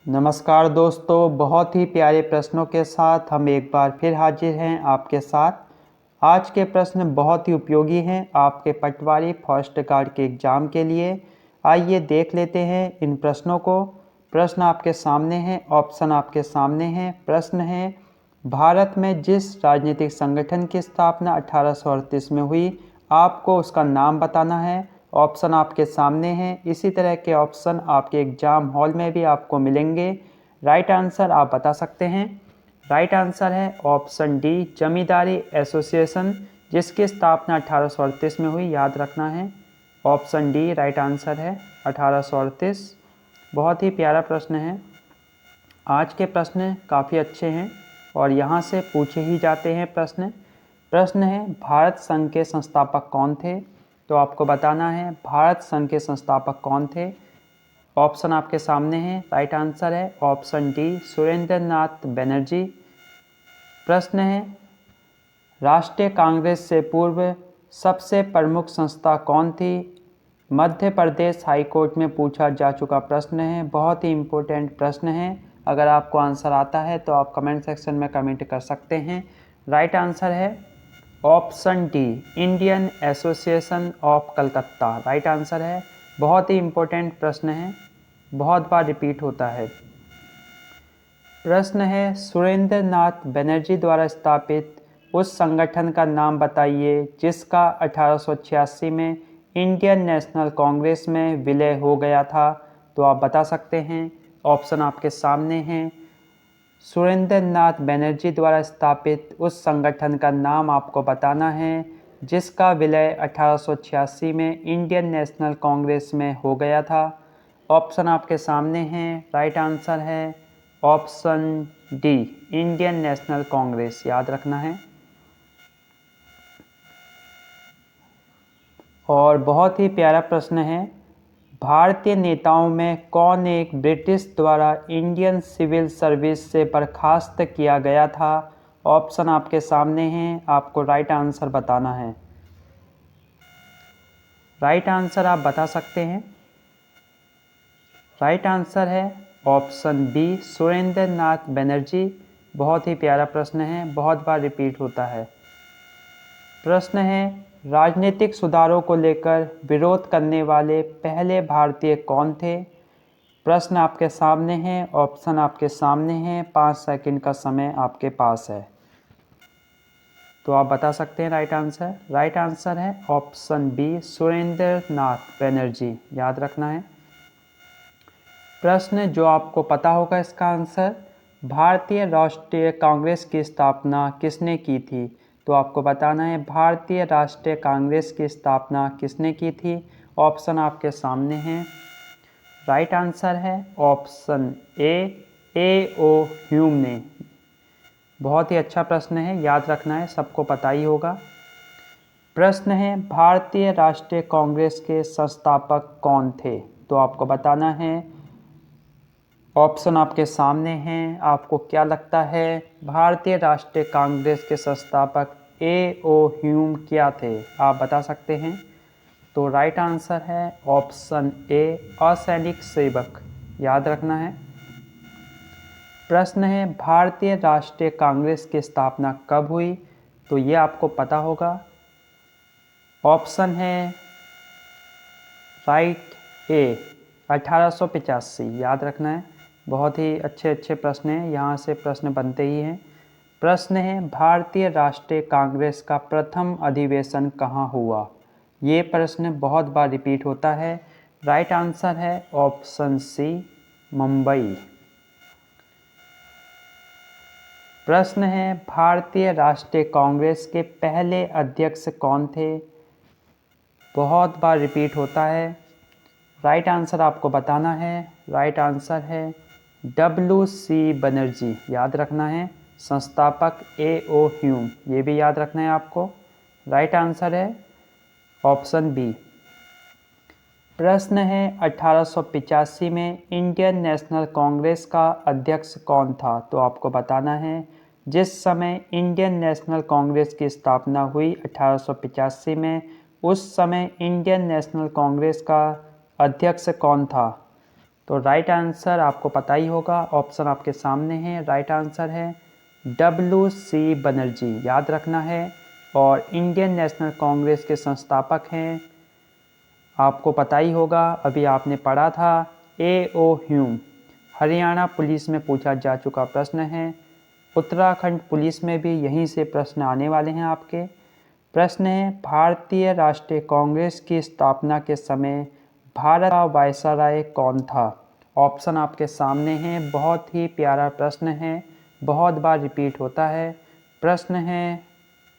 नमस्कार दोस्तों, बहुत ही प्यारे प्रश्नों के साथ हम एक बार फिर हाजिर हैं आपके साथ। आज के प्रश्न बहुत ही उपयोगी हैं आपके पटवारी फर्स्ट गार्ड के एग्ज़ाम के लिए। आइए देख लेते हैं इन प्रश्नों को। प्रश्न आपके सामने हैं, ऑप्शन आपके सामने हैं। प्रश्न है, भारत में जिस राजनीतिक संगठन की स्थापना 1838 में हुई, आपको उसका नाम बताना है। ऑप्शन आपके सामने हैं। इसी तरह के ऑप्शन आपके एग्जाम हॉल में भी आपको मिलेंगे। राइट आंसर आप बता सकते हैं। राइट आंसर है ऑप्शन डी, जमींदारी एसोसिएशन, जिसकी स्थापना 1838 में हुई, याद रखना है। ऑप्शन डी राइट आंसर है 1838। बहुत ही प्यारा प्रश्न है। आज के प्रश्न काफ़ी अच्छे हैं और यहाँ से पूछे ही जाते हैं प्रश्न। प्रश्न है, भारत संघ के संस्थापक कौन थे? तो आपको बताना है भारत संघ के संस्थापक कौन थे। ऑप्शन आपके सामने हैं। राइट आंसर है ऑप्शन डी, सुरेंद्र नाथ बनर्जी। प्रश्न है, राष्ट्रीय कांग्रेस से पूर्व सबसे प्रमुख संस्था कौन थी? मध्य प्रदेश हाईकोर्ट में पूछा जा चुका प्रश्न है। बहुत ही इम्पोर्टेंट प्रश्न है। अगर आपको आंसर आता है तो आप कमेंट सेक्शन में कमेंट कर सकते हैं। राइट आंसर है option D, Indian association of Calcutta. Right answer है। बहुत ही इम्पोर्टेंट प्रश्न है, बहुत बार रिपीट होता है। प्रश्न है, सुरेंद्र नाथ बनर्जी द्वारा स्थापित उस संगठन का नाम बताइए जिसका 1886 में इंडियन नेशनल कांग्रेस में विलय हो गया था। तो आप बता सकते हैं। ऑप्शन आपके सामने हैं। सुरेंद्र नाथ बनर्जी द्वारा स्थापित उस संगठन का नाम आपको बताना है जिसका विलय 1886 में इंडियन नेशनल कांग्रेस में हो गया था। ऑप्शन आपके सामने हैं। राइट आंसर है option D, Indian national Congress, याद रखना है। और बहुत ही प्यारा प्रश्न है, भारतीय नेताओं में कौन एक ब्रिटिश द्वारा इंडियन सिविल सर्विस से बर्खास्त किया गया था? ऑप्शन आपके सामने हैं, आपको राइट आंसर बताना है। राइट आंसर आप बता सकते हैं। राइट आंसर है ऑप्शन बी, सुरेंद्र नाथ बनर्जी। बहुत ही प्यारा प्रश्न है, बहुत बार रिपीट होता है। प्रश्न है, राजनीतिक सुधारों को लेकर विरोध करने वाले पहले भारतीय कौन थे? प्रश्न आपके सामने है, ऑप्शन आपके सामने हैं। 5 सेकंड का समय आपके पास है, तो आप बता सकते हैं राइट आंसर। राइट आंसर है ऑप्शन बी, सुरेंद्र नाथ बनर्जी, याद रखना है। प्रश्न जो आपको पता होगा इसका आंसर, भारतीय राष्ट्रीय कांग्रेस की स्थापना किसने की थी? तो आपको बताना है भारतीय राष्ट्रीय कांग्रेस की स्थापना किसने की थी। ऑप्शन आपके सामने हैं। राइट आंसर है ऑप्शन ए ओ ह्यूम ने। बहुत ही अच्छा प्रश्न है, याद रखना है, सबको पता ही होगा। प्रश्न है, भारतीय राष्ट्रीय कांग्रेस के संस्थापक कौन थे? तो आपको बताना है। ऑप्शन आपके सामने हैं। आपको क्या लगता है भारतीय राष्ट्रीय कांग्रेस के संस्थापक ए ह्यूम क्या थे? आप बता सकते हैं। तो राइट आंसर है ऑप्शन ए, असैनिक सेवक, याद रखना है। प्रश्न है, भारतीय राष्ट्रीय कांग्रेस की स्थापना कब हुई? तो ये आपको पता होगा। ऑप्शन है राइट ए, 1885, याद रखना है। बहुत ही अच्छे अच्छे प्रश्न हैं, यहाँ से प्रश्न बनते ही हैं। प्रश्न है, भारतीय राष्ट्रीय कांग्रेस का प्रथम अधिवेशन कहाँ हुआ? ये प्रश्न बहुत बार रिपीट होता है। राइट आंसर है ऑप्शन सी, मुंबई। प्रश्न है, भारतीय राष्ट्रीय कांग्रेस के पहले अध्यक्ष कौन थे? बहुत बार रिपीट होता है। राइट आंसर आपको बताना है। राइट आंसर है WC बनर्जी, याद रखना है। संस्थापक A.O. ह्यूम, ये भी याद रखना है आपको। राइट आंसर है ऑप्शन बी। प्रश्न है, 1885 में इंडियन नेशनल कांग्रेस का अध्यक्ष कौन था? तो आपको बताना है। जिस समय इंडियन नेशनल कांग्रेस की स्थापना हुई 1885 में, उस समय इंडियन नेशनल कांग्रेस का अध्यक्ष कौन था? तो राइट आंसर आपको पता ही होगा, ऑप्शन आपके सामने है। राइट आंसर है WC बनर्जी, याद रखना है। और इंडियन नेशनल कांग्रेस के संस्थापक हैं, आपको पता ही होगा, अभी आपने पढ़ा था, A.O. ह्यूम। हरियाणा पुलिस में पूछा जा चुका प्रश्न है। उत्तराखंड पुलिस में भी यहीं से प्रश्न आने वाले हैं आपके। प्रश्न है, भारतीय राष्ट्रीय कांग्रेस की स्थापना के समय भारत का वायसराय कौन था? ऑप्शन आपके सामने हैं। बहुत ही प्यारा प्रश्न है, बहुत बार रिपीट होता है। प्रश्न है,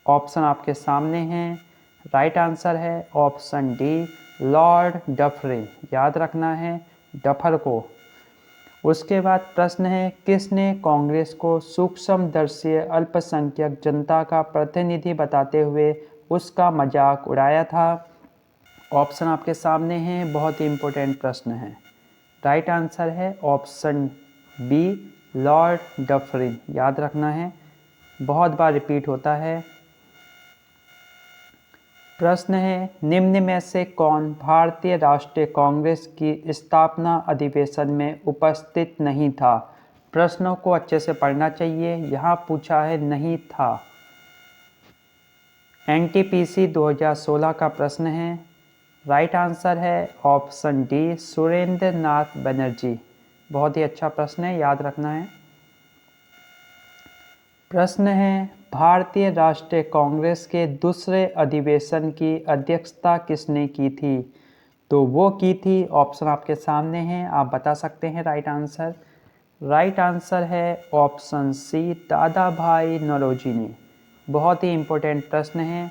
ऑप्शन आपके सामने हैं। राइट आंसर है ऑप्शन डी, लॉर्ड डफरिन, याद रखना है डफर को। उसके बाद प्रश्न है, किसने कांग्रेस को सूक्ष्मदर्शी अल्पसंख्यक जनता का प्रतिनिधि बताते हुए उसका मजाक उड़ाया था? ऑप्शन आपके सामने हैं, बहुत ही इम्पोर्टेंट प्रश्न है। राइट आंसर है ऑप्शन बी, लॉर्ड डफरिन, याद रखना है, बहुत बार रिपीट होता है। प्रश्न है, निम्न में से कौन भारतीय राष्ट्रीय कांग्रेस की स्थापना अधिवेशन में उपस्थित नहीं था? प्रश्नों को अच्छे से पढ़ना चाहिए, यहाँ पूछा है नहीं था। NTPC 2016 का प्रश्न है। राइट आंसर है ऑप्शन डी, सुरेंद्र नाथ बनर्जी, बहुत ही अच्छा प्रश्न है, याद रखना है। प्रश्न है, भारतीय राष्ट्रीय कांग्रेस के दूसरे अधिवेशन की अध्यक्षता किसने की थी? तो वो की थी, ऑप्शन आपके सामने हैं, आप बता सकते हैं राइट आंसर। राइट आंसर है ऑप्शन सी, दादा भाई नौरोजी ने, बहुत ही इम्पोर्टेंट प्रश्न है।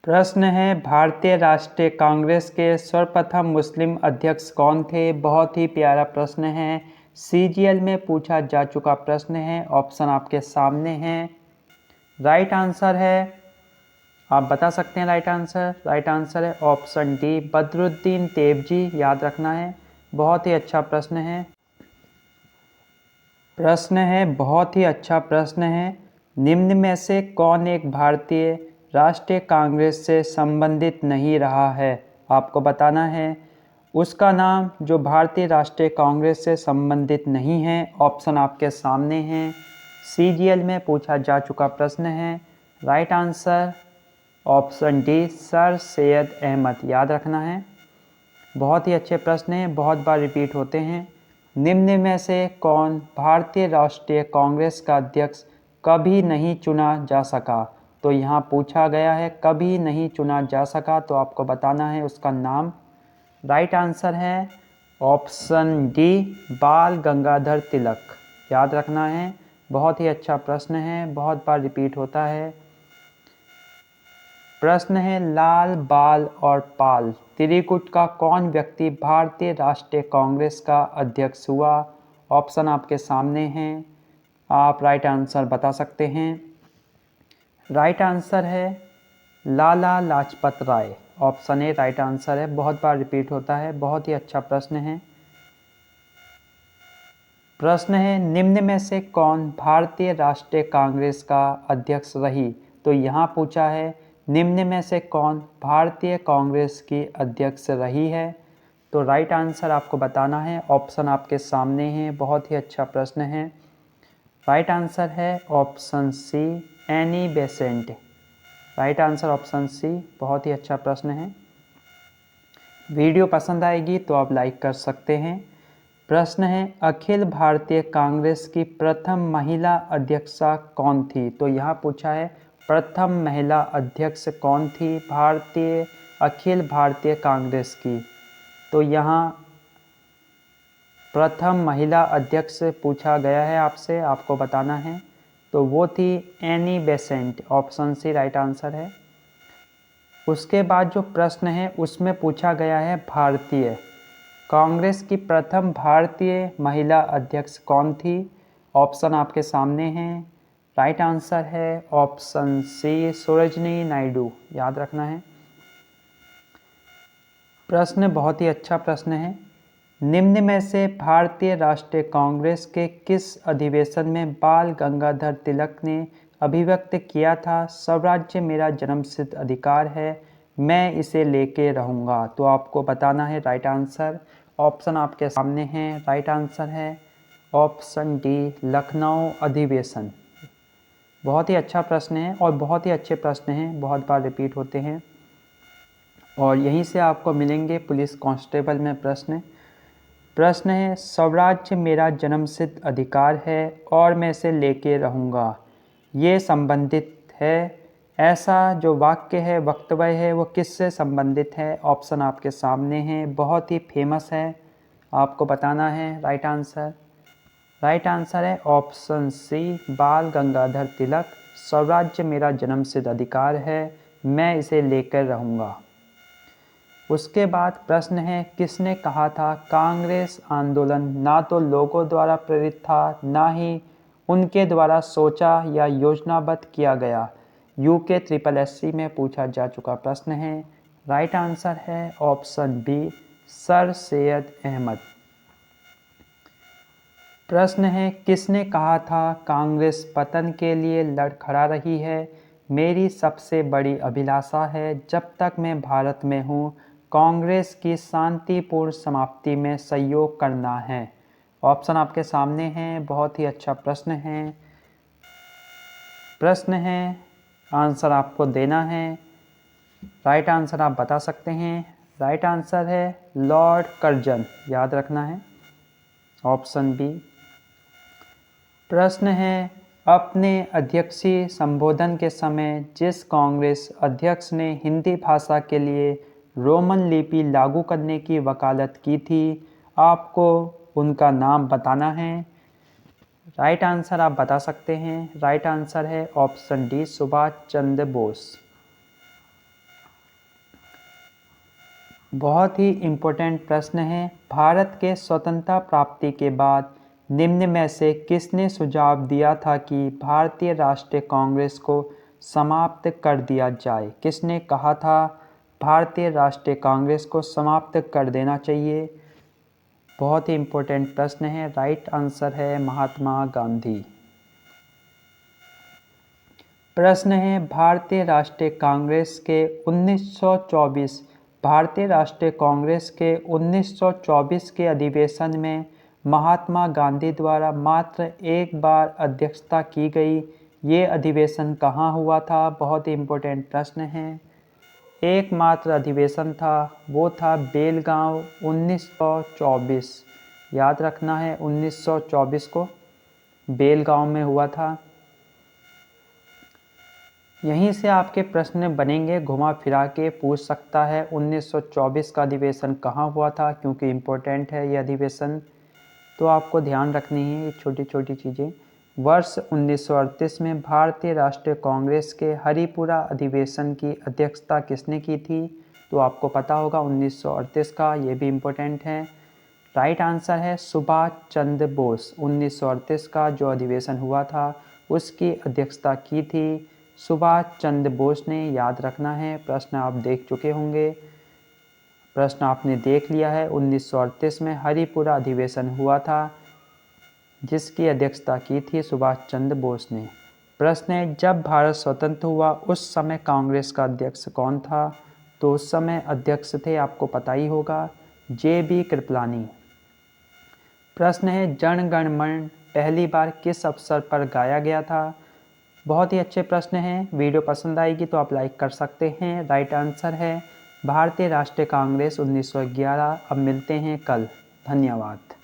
प्रश्न है, भारतीय राष्ट्रीय कांग्रेस के सर्वप्रथम मुस्लिम अध्यक्ष कौन थे? बहुत ही प्यारा प्रश्न है, CGL में पूछा जा चुका प्रश्न है। ऑप्शन आपके सामने हैं। राइट आंसर है, आप बता सकते हैं राइट आंसर। राइट आंसर है ऑप्शन डी, बदरुद्दीन तेबजी, याद रखना है, बहुत ही अच्छा प्रश्न है। प्रश्न है, बहुत ही अच्छा प्रश्न है, निम्न में से कौन एक भारतीय राष्ट्रीय कांग्रेस से संबंधित नहीं रहा है? आपको बताना है उसका नाम जो भारतीय राष्ट्रीय कांग्रेस से संबंधित नहीं है। ऑप्शन आपके सामने हैं, CGL में पूछा जा चुका प्रश्न है। Right answer option D, sir Syed Ahmad, याद रखना है, बहुत ही अच्छे प्रश्न हैं, बहुत बार रिपीट होते हैं। निम्न में से कौन भारतीय राष्ट्रीय कांग्रेस का अध्यक्ष कभी नहीं चुना जा सका? तो यहाँ पूछा गया है कभी नहीं चुना जा सका, तो आपको बताना है उसका नाम। राइट आंसर है ऑप्शन डी, बाल गंगाधर तिलक, याद रखना है, बहुत ही अच्छा प्रश्न है, बहुत बार रिपीट होता है। प्रश्न है, लाल, बाल और पाल त्रिकुट का कौन व्यक्ति भारतीय राष्ट्रीय कांग्रेस का अध्यक्ष हुआ? ऑप्शन आपके सामने हैं, आप राइट आंसर बता सकते हैं। राइट आंसर है Lala Lajpat Rai, option A right answer है, बहुत बार रिपीट होता है, बहुत ही अच्छा प्रश्न है। प्रश्न है, निम्न में से कौन भारतीय राष्ट्रीय कांग्रेस का अध्यक्ष रही? तो यहाँ पूछा है निम्न में से कौन भारतीय कांग्रेस की अध्यक्ष रही है? तो राइट आंसर आपको बताना है, ऑप्शन आपके सामने हैं, बहुत ही अच्छा प्रश्न है। राइट आंसर है option C, Annie Besant, right answer option C, बहुत ही अच्छा प्रश्न है। वीडियो पसंद आएगी तो आप लाइक कर सकते हैं। प्रश्न है, अखिल भारतीय कांग्रेस की प्रथम महिला अध्यक्षा कौन थी? तो यहाँ पूछा है प्रथम महिला अध्यक्ष कौन थी भारतीय अखिल भारतीय कांग्रेस की? तो यहाँ प्रथम महिला अध्यक्ष पूछा गया है आपसे, आपको बताना है, तो वो थी Annie Besant, option C right answer है। उसके बाद जो प्रश्न है उसमें पूछा गया है भारतीय कांग्रेस की प्रथम भारतीय महिला अध्यक्ष कौन थी? ऑप्शन आपके सामने हैं। राइट आंसर है ऑप्शन सी, सरोजिनी नायडू, याद रखना है। प्रश्न बहुत ही अच्छा प्रश्न है, निम्न में से भारतीय राष्ट्रीय कांग्रेस के किस अधिवेशन में बाल गंगाधर तिलक ने अभिव्यक्त किया था स्वराज्य मेरा जन्मसिद्ध अधिकार है, मैं इसे लेके रहूँगा? तो आपको बताना है राइट आंसर। ऑप्शन आपके सामने हैं। राइट आंसर है ऑप्शन डी, लखनऊ अधिवेशन। बहुत ही अच्छा प्रश्न है और बहुत ही अच्छे प्रश्न हैं, बहुत बार रिपीट होते हैं और यहीं से आपको मिलेंगे पुलिस कांस्टेबल में प्रश्न। प्रश्न है, स्वराज्य मेरा जन्मसिद्ध अधिकार है और मैं इसे लेके रहूँगा। ये संबंधित है, ऐसा जो वाक्य है, वक्तव्य है, वो किससे संबंधित है? ऑप्शन आपके सामने हैं, बहुत ही फेमस है, आपको बताना है राइट आंसर। राइट आंसर है ऑप्शन सी, बाल गंगाधर तिलक। स्वराज्य मेरा जन्मसिद्ध अधिकार है, मैं इसे लेकर रहूँगा। उसके बाद प्रश्न है, किसने कहा था कांग्रेस आंदोलन ना तो लोगों द्वारा प्रेरित था, ना ही उनके द्वारा सोचा या योजनाबद्ध किया गया। यूके SSSC में पूछा जा चुका प्रश्न है। राइट आंसर है option B, sir Syed Ahmad. प्रश्न है, किसने कहा था कांग्रेस पतन के लिए लड़ खड़ा रही है। मेरी सबसे बड़ी अभिलाषा है जब तक मैं भारत में हूँ, कांग्रेस की शांतिपूर्ण समाप्ति में सहयोग करना है। ऑप्शन आपके सामने हैं, बहुत ही अच्छा प्रश्न है। प्रश्न है, आंसर आपको देना है। राइट आंसर आप बता सकते हैं। राइट आंसर है लॉर्ड कर्जन, याद रखना है, ऑप्शन बी। प्रश्न है, अपने अध्यक्षीय संबोधन के समय जिस कांग्रेस अध्यक्ष ने हिंदी भाषा के लिए रोमन लिपि लागू करने की वकालत की थी, आपको उनका नाम बताना है। राइट आंसर आप बता सकते हैं। राइट आंसर है ऑप्शन डी, सुभाष चंद्र बोस। बहुत ही इम्पोर्टेंट प्रश्न है। भारत के स्वतंत्रता प्राप्ति के बाद निम्न में से किसने सुझाव दिया था कि भारतीय राष्ट्रीय कांग्रेस को समाप्त कर दिया जाए? किसने कहा था भारतीय राष्ट्रीय कांग्रेस को समाप्त कर देना चाहिए? बहुत ही इम्पोर्टेंट प्रश्न है। राइट आंसर है महात्मा गांधी। प्रश्न है, भारतीय राष्ट्रीय कांग्रेस के 1924 भारतीय राष्ट्रीय कांग्रेस के 1924 के अधिवेशन में महात्मा गांधी द्वारा मात्र एक बार अध्यक्षता की गई। ये अधिवेशन कहाँ हुआ था? बहुत ही इम्पोर्टेंट प्रश्न है। एकमात्र अधिवेशन था, वो था बेलगांव 1924। याद रखना है, 1924 को बेलगांव में हुआ था। यहीं से आपके प्रश्न बनेंगे, घुमा फिरा के पूछ सकता है 1924 का अधिवेशन कहाँ हुआ था, क्योंकि इम्पोर्टेंट है ये अधिवेशन, तो आपको ध्यान रखनी है ये छोटी छोटी चीज़ें। वर्ष 1938 में भारतीय राष्ट्रीय कांग्रेस के हरिपुरा अधिवेशन की अध्यक्षता किसने की थी? तो आपको पता होगा 1938 का, ये भी इम्पोर्टेंट है। राइट आंसर है सुभाष चंद्र बोस। 1938 का जो अधिवेशन हुआ था उसकी अध्यक्षता की थी सुभाष चंद्र बोस ने, याद रखना है। प्रश्न आप देख चुके होंगे, प्रश्न आपने देख लिया है। 1938 में हरिपुरा अधिवेशन हुआ था जिसकी अध्यक्षता की थी सुभाष चंद्र बोस ने। प्रश्न है, जब भारत स्वतंत्र हुआ उस समय कांग्रेस का अध्यक्ष कौन था? तो उस समय अध्यक्ष थे, आपको पता ही होगा, JB कृपलानी। प्रश्न है, जन गण मन पहली बार किस अवसर पर गाया गया था? बहुत ही अच्छे प्रश्न हैं। वीडियो पसंद आएगी तो आप लाइक कर सकते हैं। राइट आंसर है भारतीय राष्ट्रीय कांग्रेस 1911। अब मिलते हैं कल। धन्यवाद।